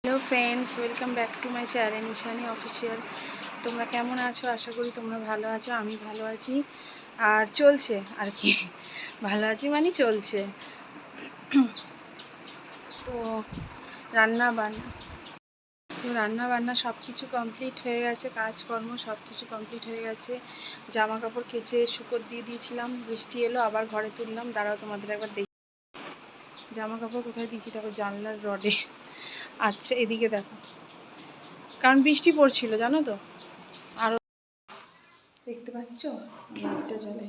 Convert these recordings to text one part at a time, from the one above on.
Hello friends, welcome back to my channel Nishani official. তোমরা কেমন আছো? আশা করি তোমরা ভালো আছো। আমি ভালো আছি আর চলছে আর কি। ভালো আছি মানে চলছে। তো রান্না বান্না সব কিছু কমপ্লিট হয়ে গেছে, কাজকর্ম সব কিছু কমপ্লিট হয়ে গেছে। জামা কাপড় কেচে শুকোর দিয়ে দিয়েছিলাম, বৃষ্টি এলো আবার ঘরে তুললাম। দাঁড়াও তোমাদের একবার দেখি জামা কাপড় কোথায় দিয়েছি। দেখো জানলার রডে। আচ্ছা, এদিকে দেখো, কারণ বৃষ্টি পড়ছিল জানো তো। আরও দেখতে পাচ্ছ লাইটটা জ্বলে,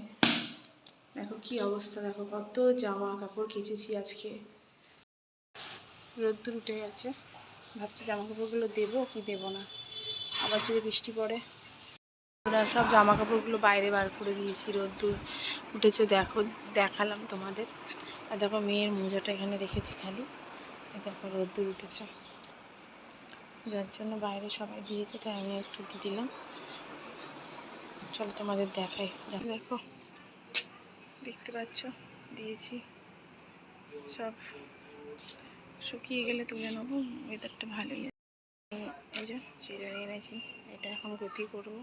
দেখো কি অবস্থা। দেখো কত জামা কাপড় কেচেছি আজকে। রোদ্দুর উঠে গেছে, ভাবছি জামা কাপড়গুলো দেবো কি দেবো না, আবার যদি বৃষ্টি পড়ে। ওরা সব জামা কাপড়গুলো বাইরে বার করে দিয়েছি, রোদ্দুর উঠেছে। দেখো, দেখালাম তোমাদের। আর দেখো মেয়ের মোজাটা এখানে রেখেছি খালি। দেখো রোদ্দুর উঠেছে, যার জন্য বাইরে সবাই দিয়েছে, তাই আমি একটু দিয়ে দিলাম। চলো তোমাদের দেখাই। দেখো, দেখতে পাচ্ছ দিয়েছি, সব শুকিয়ে গেলে তুলে নেবো। ওয়েদারটা ভালোই। এই যে চিড়ে এনেছি, এটা এখন গতি করবো।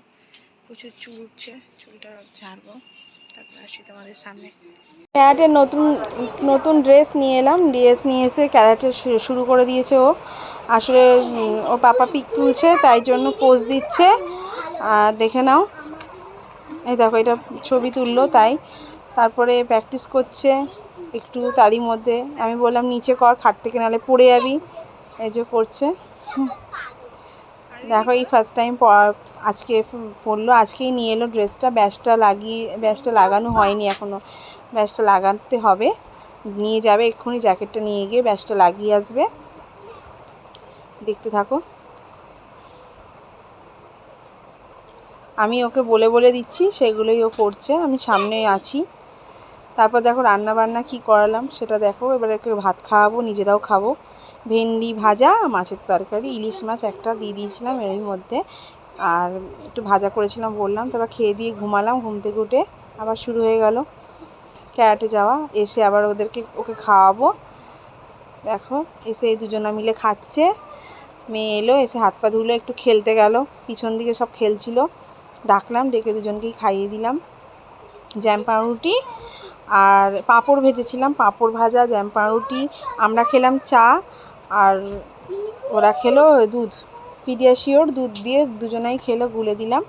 প্রচুর চুল উঠছে, চুলটা ঝাড়বো, তারপর আসি তোমাদের সামনে। ক্যারাটের নতুন ড্রেস নিয়ে এলাম। ড্রেস নিয়ে এসে ক্যারাটে শুরু করে দিয়েছে ও। আসলে ও পাপা পিক তুলছে, তাই জন্য পোজ দিচ্ছে। দেখে নাও, এই দেখো এটা ছবি তুললো, তাই তারপরে প্র্যাকটিস করছে একটু। তারই মধ্যে আমি বললাম নিচে কর, খাট থেকে নাহলে পড়ে যাবি। এই যে করছে। দেখো এই ফার্স্ট টাইম আজকে পরলো, আজকেই নিয়ে এলো ড্রেসটা। ব্যাসটা লাগানো হয়নি এখনও, ব্যাসটা লাগাতে হবে। নিয়ে যাবে এক্ষুনি, জ্যাকেটটা নিয়ে গিয়ে ব্যাসটা লাগিয়ে আসবে। দেখতে থাকো, আমি ওকে বলে বলে দিচ্ছি, সেগুলোই ও করছে, আমি সামনে আছি। তারপর দেখো রান্না বান্না কি করালাম সেটা দেখো। এবারে ওকে ভাত খাওয়াবো, নিজেরাও খাবো। ভেন্ডি ভাজা, মাছের তরকারি, ইলিশ মাছ একটা দিয়ে দিয়েছিলাম এর মধ্যে, আর একটু ভাজা করেছিলাম বললাম। তারপর খেয়ে দিয়ে ঘুমালাম। ঘুম থেকে উঠে আবার শুরু হয়ে গেল ক্যারাটে যাওয়া। এসে আবার ওকে খাওয়াবো। দেখো এসে এই দুজনা মিলে খাচ্ছে। মেয়ে এলো, এসে হাত পা ধুলো, একটু খেলতে গেল। পিছন দিকে সব খেলছিল, ডাকলাম, ডেকে দুজনকেই খাইয়ে দিলাম। জ্যাম পাউরুটি আর পাঁপড় ভেজেছিলাম, পাঁপড় ভাজা, জ্যাম পাউরুটি। আমরা খেলাম চা, আর ওরা খেলো দুধ, পিডিয়াশিওর দুধ দিয়ে দুজনাই খেলো, গুলে দিলাম।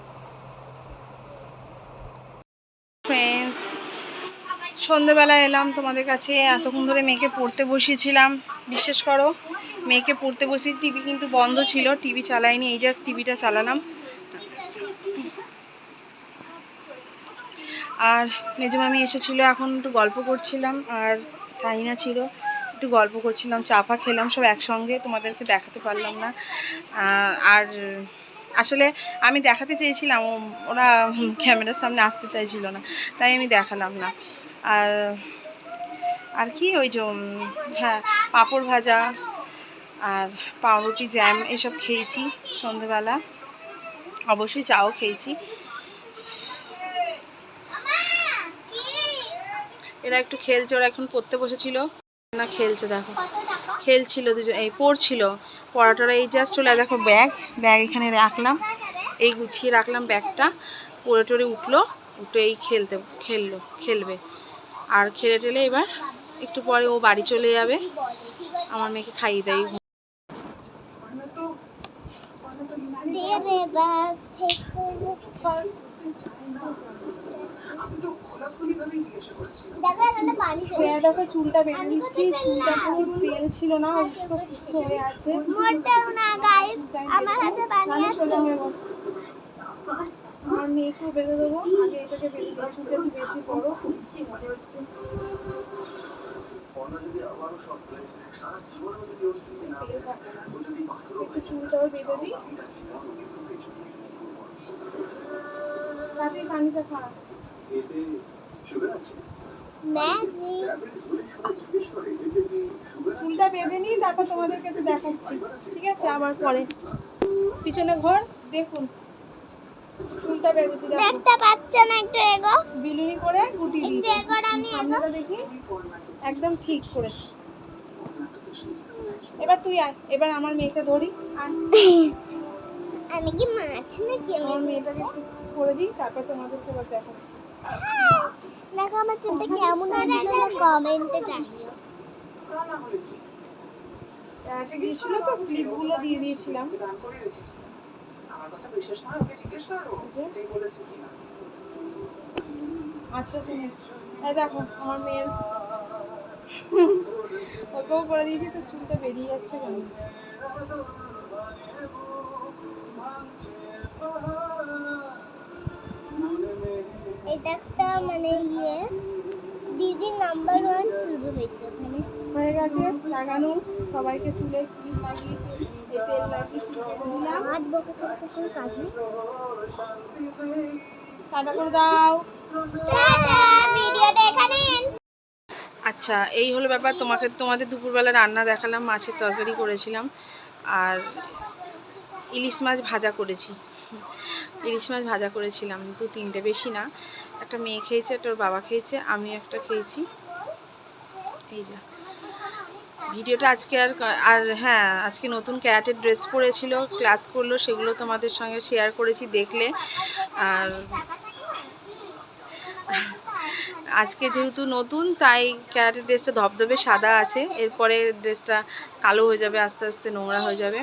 ফ্রেন্ডস, সন্ধ্যেবেলা এলাম তোমাদের কাছে। এতক্ষণ ধরে মেয়েকে পড়তে বসিয়েছিলাম, বিশ্বাস করো মেয়েকে পড়তে বসিয়ে টিভি কিন্তু বন্ধ ছিল, টিভি চালাইনি, এই জাস্ট টিভিটা চালালাম। আর মেজমামি এসেছিলো, এখন একটু গল্প করছিলাম, আর সাইনা ছিল, একটু গল্প করছিলাম, চা ফা খেলাম সব একসঙ্গে। তোমাদেরকে দেখাতে পারলাম না। আর আসলে আমি দেখাতে চেয়েছিলাম, ওরা ক্যামেরার সামনে আসতে চাইছিল না, তাই আমি দেখালাম না। আর কি ওই যে হ্যাঁ, পাঁপড় ভাজা আর পাউরুটি, জ্যাম এসব খেয়েছি সন্ধ্যেবেলা। অবশ্যই চাও খেয়েছি। এরা একটু খেলছে, ওরা এখন পড়তে বসেছিল না, খেলছে দেখো, খেলছিল দুজন, এই পড়ছিল পড়াটা। এই জাস্ট হলে দেখো ব্যাগ এখানে রাখলাম, এই গুছিয়ে রাখলাম ব্যাগটা। পড়ে টরে উঠলো, উঠে এই খেলবে। আর খেলে টেলে এবার একটু পরে ও বাড়ি চলে যাবে, আমার মেয়েকে খাইয়ে দেয়। দেখো চুলটা বেঁধে দিচ্ছি, চুলটা পুরো তেল ছিল না, উস্কো হয়ে আছে। আর মেয়েকেও বেঁধে দেবো, আগে এটাকে বেঁধে দেবো, চুলটা একটু বেশি বড় হচ্ছে। চুলটাও বেঁধে দিই, রাতেই পানিটা খারাপ। চুলটা বেঁধে নিই, তারপর তোমাদের কাছে দেখাচ্ছি, ঠিক আছে? আবার পরে পিছনে ঘর দেখুন, চুলটা বেঁধে দিই, একটা পাচ্ছে না, একটা এগো বিলুনি করে গুটি দিই। সামনেটা দেখি একদম ঠিক করেছি। এবার তুই আয়, এবার আমার মেয়েকে ধরি। আয়, আমি কি মাছ নাকি? আমার মেয়েটাকে একটু করে দিই, তারপর তোমাদেরকে এবার দেখাচ্ছি। দেখো আমার চুলটা কেমন হয়েছে তোমরা কমেন্টে জানিও। ক্যারাটে গিয়েছিল তো ক্লিপগুলো দিয়ে দিয়েছিলাম। আচ্ছা তুমি এই দেখো আমার মেয়ের ওকেও করে দিয়েছি, তো চুলটা বেরিয়ে যাচ্ছে কেন? এটা একটা মানে দিদির নাম্বার 1 শুরু হয়েছে ওখানে। হয়ে গেছে লাগানো, সবাইকে চুলে ক্লিপ লাগিয়ে এই তেল লাগিয়ে চুলে দিলাম। আর বকে ছোট্ট করে কাজ নেই। টাটা করে দাও। ভিডিওটা এখানে আচ্ছা এই হলো ব্যাপার, তোমাদের দুপুরবেলা রান্না দেখালাম, মাছের তরকারি করেছিলাম আর ইলিশ মাছ ভাজা করেছি। ইলিশ মাছ ভাজা করেছিলাম 2-3টে, বেশি না। একটা মেয়ে খেয়েছে, একটা ওর বাবা খেয়েছে, আমি একটা খেয়েছি। এই যা ভিডিওটা আজকে আর হ্যাঁ, আজকে নতুন ক্যারাটের ড্রেস পরেছিল, ক্লাস করলো, সেগুলো তোমাদের সঙ্গে শেয়ার করেছি, দেখলে। আর আজকে যেহেতু নতুন, তাই ক্যারাটে ড্রেসটা ধবধবে সাদা আছে, এরপরে ড্রেসটা কালো হয়ে যাবে, আস্তে আস্তে নোংরা হয়ে যাবে।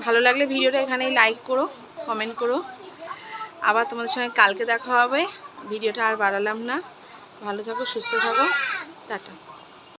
ভালো লাগলে ভিডিওটা এখানেই লাইক করো, কমেন্ট করো। আবার তোমাদের সঙ্গে কালকে দেখা হবে। ভিডিওটা আর বাড়ালাম না। ভালো থাকো, সুস্থ থাকো, টাটা।